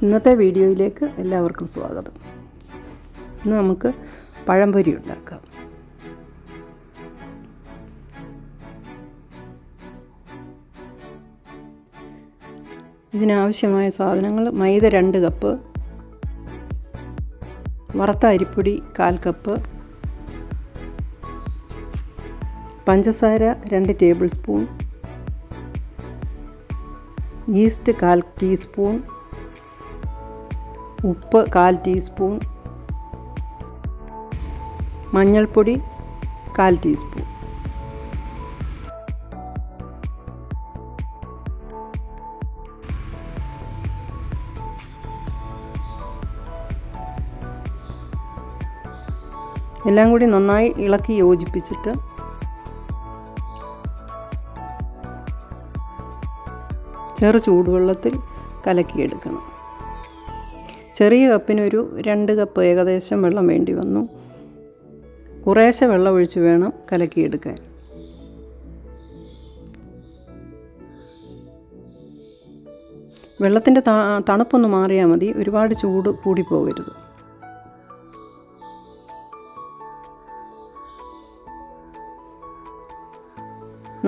ഇന്നത്തെ വീഡിയോയിലേക്ക് എല്ലാവർക്കും സ്വാഗതം. ഇന്ന് നമുക്ക് പഴംപൊരി ഉണ്ടാക്കാം. ഇതിനാവശ്യമായ സാധനങ്ങൾ: മൈദ 2 കപ്പ്, വറുത്ത അരിപ്പൊടി 1/4 കപ്പ്, പഞ്ചസാര 2 ടേബിൾ സ്പൂൺ, ഈസ്റ്റ് 1/4 ടീസ്പൂൺ, ഉപ്പ് 1/4 ടീസ്പൂൺ, മഞ്ഞൾപ്പൊടി 1/4 ടീസ്പൂൺ. എല്ലാം കൂടി നന്നായി ഇളക്കി യോജിപ്പിച്ചിട്ട് ചെറു ചൂടുവെള്ളത്തിൽ കലക്കിയെടുക്കണം. ചെറിയ കപ്പിനൊരു 2 കപ്പ് ഏകദേശം വെള്ളം വേണ്ടി വന്നു. കുറേശ്ശെ വെള്ളം ഒഴിച്ച് വേണം കലക്കിയെടുക്കാൻ. വെള്ളത്തിൻ്റെ തണുപ്പൊന്ന് മാറിയാൽ മതി, ഒരുപാട് ചൂട് കൂടിപ്പോകരുത്.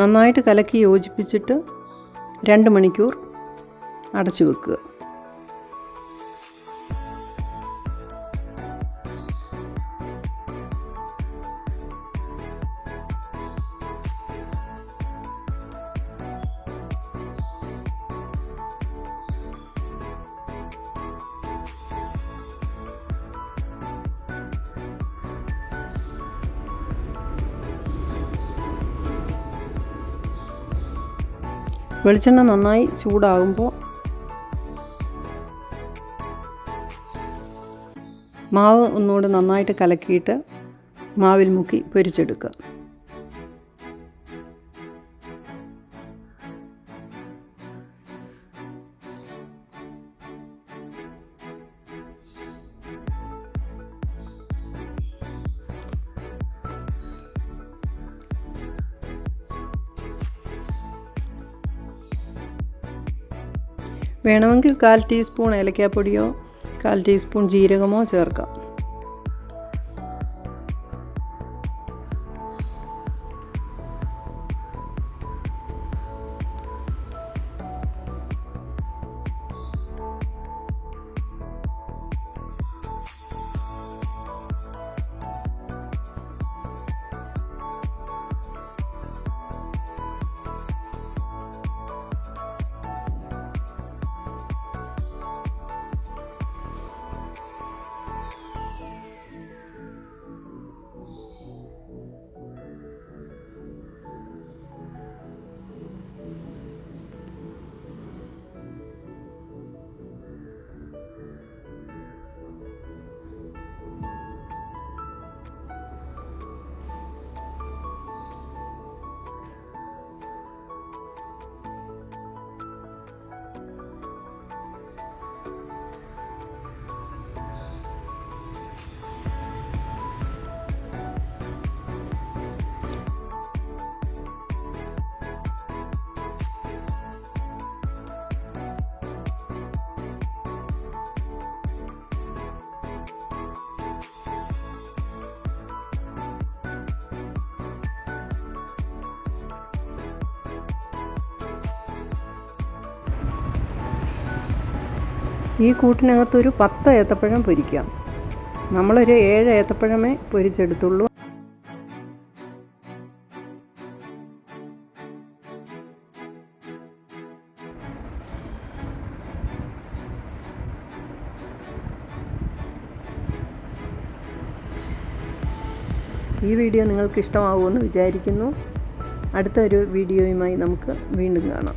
നന്നായിട്ട് കലക്കി യോജിപ്പിച്ചിട്ട് 2 മണിക്കൂർ അടച്ചു വെക്കുക. വെളിച്ചെണ്ണ നന്നായി ചൂടാകുമ്പോൾ മാവ് ഒന്നുകൂടി നന്നായിട്ട് കലക്കിയിട്ട് മാവിൽ മുക്കി പൊരിച്ചെടുക്കുക. വേണമെങ്കിൽ 1/4 ടീസ്പൂൺ ഏലക്കാപ്പൊടിയോ 1/4 ടീസ്പൂൺ ജീരകമോ ചേർക്കാം. ഈ കൂട്ടിനകത്തൊരു 10 ഏത്തപ്പഴം പൊരിക്കാം. നമ്മളൊരു 7 ഏത്തപ്പഴമേ പൊരിച്ചെടുത്തുള്ളൂ. ഈ വീഡിയോ നിങ്ങൾക്ക് ഇഷ്ടമാവുമെന്ന് വിചാരിക്കുന്നു. അടുത്ത ഒരു വീഡിയോയുമായി നമുക്ക് വീണ്ടും കാണാം.